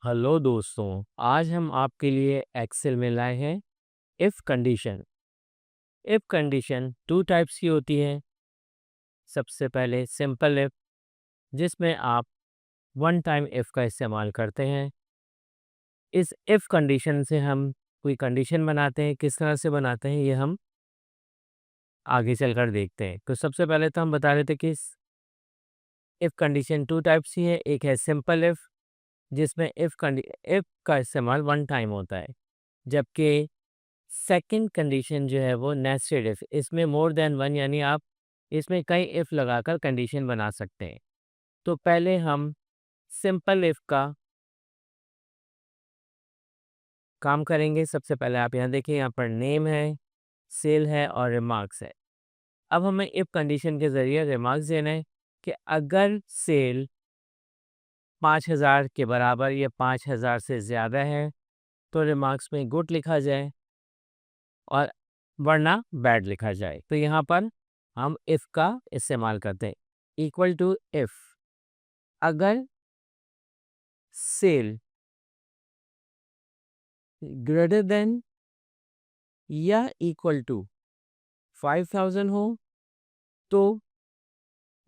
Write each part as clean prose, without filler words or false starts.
Hello दोस्तों, आज हम आपके लिए एक्सेल में लाए हैं if condition. If condition two types की होती है। सबसे पहले सिंपल इफ़, जिसमें आप वन टाइम इफ़ का इस्तेमाल करते हैं। इस इफ़ कंडीशन से हम कोई कंडीशन बनाते हैं, किस तरह से बनाते हैं ये हम आगे चलकर देखते हैं। तो सबसे पहले तो हम बता रहे थे कि इफ़ कंडीशन टू टाइप्स की है। एक है सिंपल इफ़, जिसमें इफ़ का इस्तेमाल वन टाइम होता है, जबकि सेकंड कंडीशन जो है वो नेस्टेड इफ, इसमें मोर देन वन, यानी आप इसमें कई इफ लगाकर कंडीशन बना सकते हैं। तो पहले हम सिंपल इफ का काम करेंगे। सबसे पहले आप यहाँ देखिए, यहाँ पर नेम है, सेल है और रिमार्क्स है। अब हमें इफ कंडीशन के ज़रिए रिमार्क्स देना है कि अगर सेल 5,000 के बराबर या 5,000 से ज़्यादा है तो रिमार्क्स में गुड लिखा जाए और वरना बैड लिखा जाए। तो यहाँ पर हम इफ़ का इस्तेमाल करते हैं। इक्वल टू इफ़, अगर सेल ग्रेटर देन या इक्वल टू 5,000 हो तो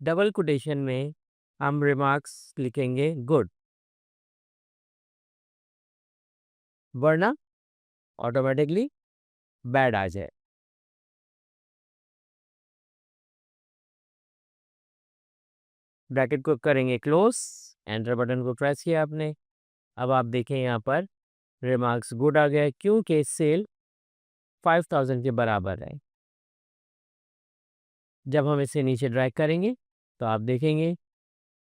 डबल कोटेशन में हम रिमार्क्स लिखेंगे गुड, वरना ऑटोमेटिकली बैड आ जाए। ब्रैकेट को करेंगे क्लोज, एंटर बटन को प्रेस किया आपने। अब आप देखें यहाँ पर रिमार्क्स गुड आ गया है, क्योंकि सेल 5,000 के बराबर है। जब हम इसे नीचे ड्रैग करेंगे तो आप देखेंगे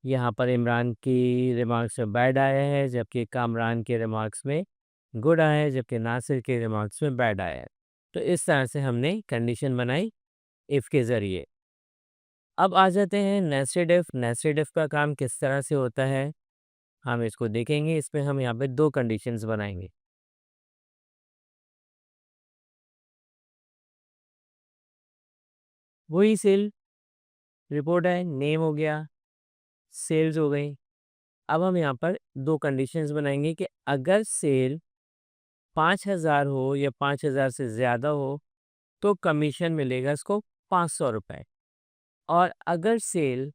यहाँ पर इमरान की रिमार्क्स में बैड आया है, जबकि कामरान के रिमार्क्स में गुड आया है, जबकि नासिर के रिमार्क्स में बैड आया है। तो इस तरह से हमने कंडीशन बनाई इफ़ के ज़रिए। अब आ जाते हैं नेस्टेड इफ़। नेस्टेड इफ़ का काम किस तरह से होता है हम इसको देखेंगे। इसमें हम यहाँ पे दो कंडीशंस बनाएंगे। वही सेल रिपोर्ट है, नेम हो गया, सेल्स हो गई। अब हम यहाँ पर दो कंडीशंस बनाएंगे कि अगर सेल 5,000 हो या 5,000 से ज़्यादा हो तो कमीशन मिलेगा इसको 500 रुपये। और अगर सेल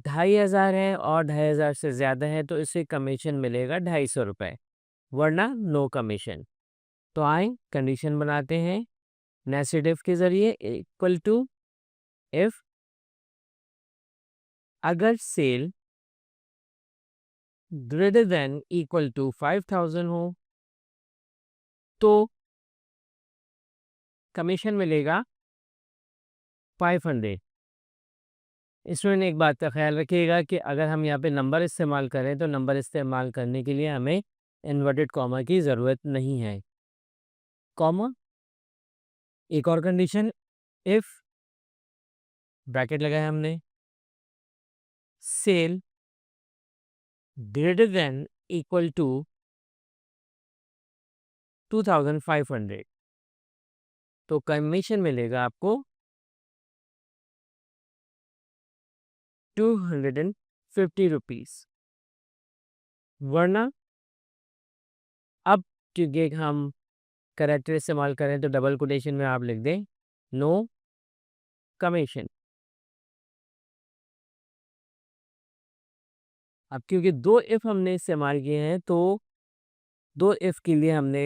2,500 है और 2,500 से ज़्यादा है तो इसे कमीशन मिलेगा 250 रुपये, वरना नो कमीशन। तो आए कंडीशन बनाते हैं नेस्टेड के ज़रिए। इक्वल टू इफ़, अगर sale greater than equal to 5,000 हो तो कमीशन मिलेगा 500। इसमें एक बात का ख्याल रखिएगा कि अगर हम यहाँ पे नंबर इस्तेमाल करें तो नंबर इस्तेमाल करने के लिए हमें इन्वर्टेड कॉमा की ज़रूरत नहीं है। कॉमा, एक और कंडीशन, इफ़, ब्रैकेट लगाया हमने, sale greater than equal to 2,500 तो कमीशन मिलेगा आपको 250 रुपीज़, वरना अब क्योंकि हम करेक्टर इस्तेमाल करें तो डबल कोटेशन में आप लिख दें नो कमीशन। अब क्योंकि दो इफ़ हमने इस्तेमाल किए हैं तो दो इफ़ के लिए हमने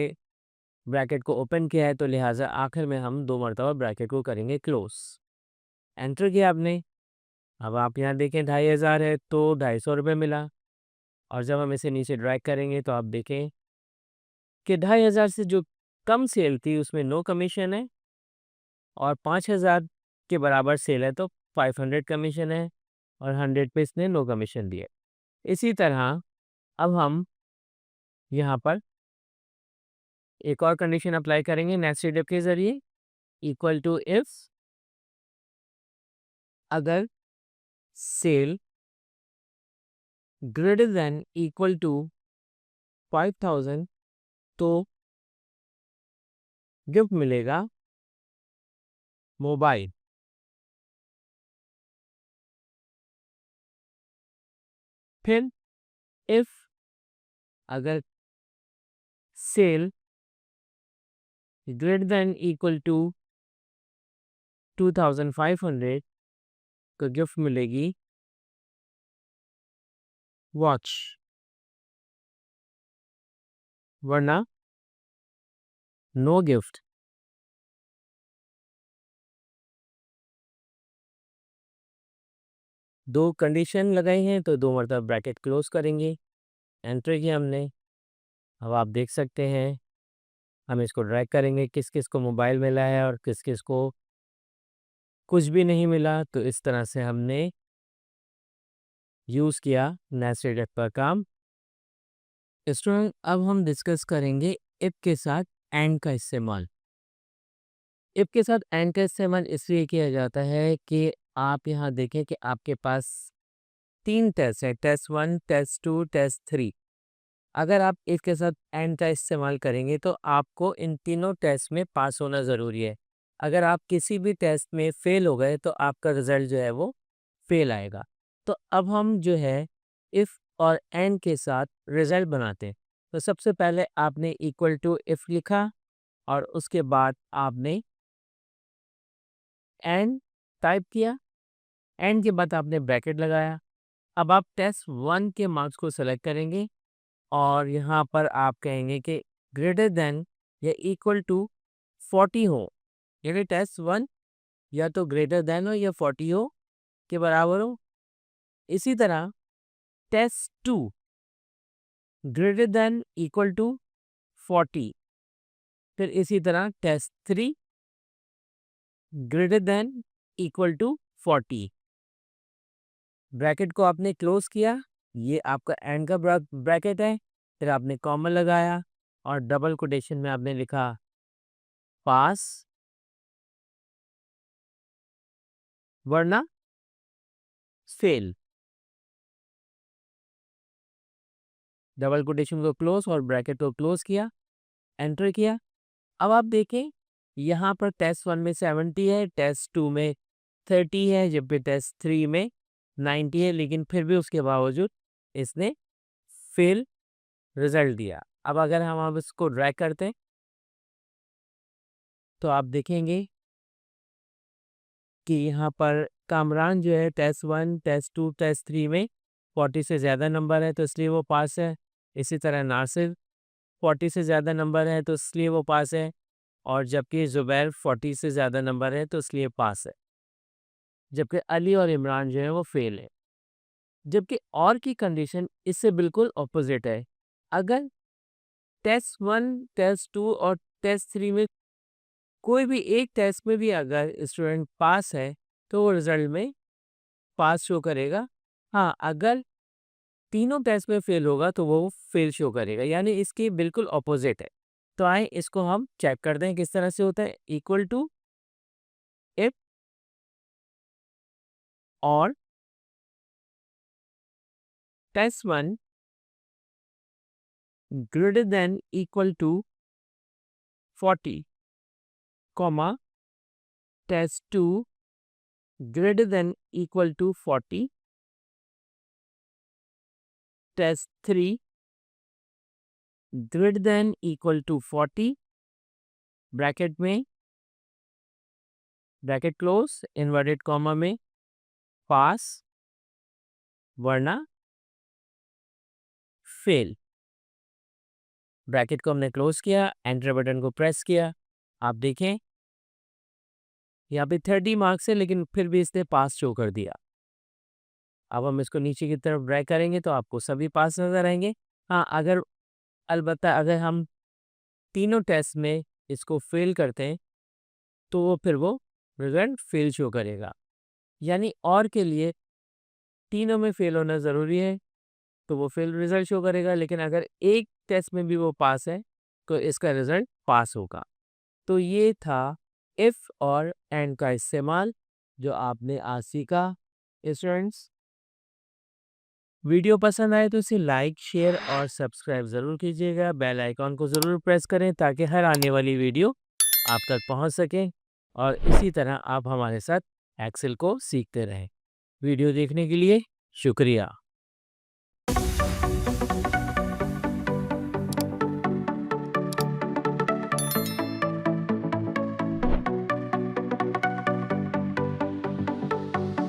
ब्रैकेट को ओपन किया है, तो लिहाजा आखिर में हम दो मरतबा ब्रैकेट को करेंगे क्लोज। एंटर किया आपने। अब आप यहाँ देखें 2,500 है तो 250 रुपये मिला। और जब हम इसे नीचे ड्रैग करेंगे तो आप देखें कि 2,500 से जो कम सेल थी उसमें नो कमीशन है और 5,000 के बराबर सेल है तो 500 कमीशन है और 100 पे इसने नो कमीशन दिया। इसी तरह अब हम यहाँ पर एक और कंडीशन अप्लाई करेंगे नेस्टेड इफ के ज़रिए। इक्वल टू इफ, अगर sale greater than equal to 5,000 तो गिफ्ट मिलेगा मोबाइल। फिर इफ अगर sale greater than equal to 2500 को गिफ्ट मिलेगी वॉच, वरना नो गिफ्ट। दो कंडीशन लगाई हैं तो 2 मरतबा ब्रैकेट क्लोज करेंगे। एंटर किया हमने। अब आप देख सकते हैं हम इसको ड्रैग करेंगे, किस किस को मोबाइल मिला है और किस किस को कुछ भी नहीं मिला। तो इस तरह से हमने यूज़ किया नेस्टेड इफ का काम। स्टूडेंट, अब हम डिस्कस करेंगे इफ के साथ एंड का इस्तेमाल। इफ के साथ एंड का इस्तेमाल इसलिए किया जाता है कि आप यहाँ देखें कि आपके पास 3 टेस्ट है, टेस्ट 1, टेस्ट 2, टेस्ट 3। अगर आप इफ के साथ एंड का इस्तेमाल करेंगे तो आपको इन तीनों टेस्ट में पास होना ज़रूरी है। अगर आप किसी भी टेस्ट में फेल हो गए तो आपका रिज़ल्ट जो है वो फेल आएगा। तो अब हम जो है इफ़ और एंड के साथ रिज़ल्ट बनाते हैं। तो सबसे पहले आपने इक्वल टू इफ़ लिखा और उसके बाद आपने एंड टाइप किया। एंड के बाद आपने ब्रैकेट लगाया। अब आप टेस्ट 1 के मार्क्स को सेलेक्ट करेंगे और यहाँ पर आप कहेंगे कि ग्रेटर देन या इक्वल टू 40 हो, यानी टेस्ट 1 या तो ग्रेटर देन हो या 40 हो के बराबर हो। इसी तरह test 2 greater than equal to 40। फिर इसी तरह test 3 greater than equal to 40। Bracket को आपने क्लोज किया, ये आपका एंड का ब्रैकेट है। फिर आपने कॉमा लगाया और डबल कोटेशन में आपने लिखा पास, वरना फेल। डबल कोटेशन को क्लोज और ब्रैकेट को क्लोज किया, एंटर किया। अब आप देखें यहाँ पर टेस्ट 1 में 70 है, टेस्ट 2 में 30 है, जबकि टेस्ट 3 में 90 है, लेकिन फिर भी उसके बावजूद इसने फेल रिजल्ट दिया। अब अगर हम अब इसको ड्रैग करते हैं तो आप देखेंगे कि यहाँ पर कामरान जो है टेस्ट 1, टेस्ट 2, टेस्ट 3 में 40 से ज़्यादा नंबर है तो इसलिए वो पास है। इसी तरह नासिर 40 से ज़्यादा नंबर है तो इसलिए वो पास है, और जबकि ज़ुबैर 40 से ज़्यादा नंबर है तो इसलिए पास है, जबकि अली और इमरान जो है वो फेल है। जबकि और की कंडीशन इससे बिल्कुल ऑपोजिट है। अगर टेस्ट 1, टेस्ट 2 और टेस्ट 3 में कोई भी एक टेस्ट में भी अगर स्टूडेंट पास है तो वो रिजल्ट में पास शो करेगा। हाँ, अगर तीनों टेस्ट में फेल होगा तो वो फेल शो करेगा, यानी इसकी बिल्कुल ऑपोजिट है। तो आए इसको हम चेक कर दें किस तरह से होता है। इक्वल टू इफ और test 1 greater than equal to 40, comma test 2 greater than equal to 40, test 3 greater than equal to 40, bracket में ब्रैकेट क्लोज इन्वर्टेड कॉमा में पास, वरना फेल। ब्रैकेट को हमने क्लोज किया, एंटर बटन को प्रेस किया। आप देखें यहाँ पे 30 मार्क्स है लेकिन फिर भी इसने पास शो कर दिया। अब हम इसको नीचे की तरफ ड्रैग करेंगे तो आपको सभी पास नज़र आएंगे। हाँ, अगर अलबत्ता अगर हम तीनों टेस्ट में इसको फेल करते हैं तो वो फिर वो रिजल्ट फेल शो करेगा। यानी और के लिए तीनों में फेल होना ज़रूरी है तो वो फेल रिजल्ट शो करेगा, लेकिन अगर एक टेस्ट में भी वो पास है तो इसका रिजल्ट पास होगा। तो ये था इफ़ और एंड का इस्तेमाल जो आपने आज सीखा। स्टूडेंट्स, वीडियो पसंद आए तो इसे लाइक, शेयर और सब्सक्राइब ज़रूर कीजिएगा। बेल आइकॉन को ज़रूर प्रेस करें ताकि हर आने वाली वीडियो आप तक पहुंच सके, और इसी तरह आप हमारे साथ एक्सेल को सीखते रहें। वीडियो देखने के लिए शुक्रिया।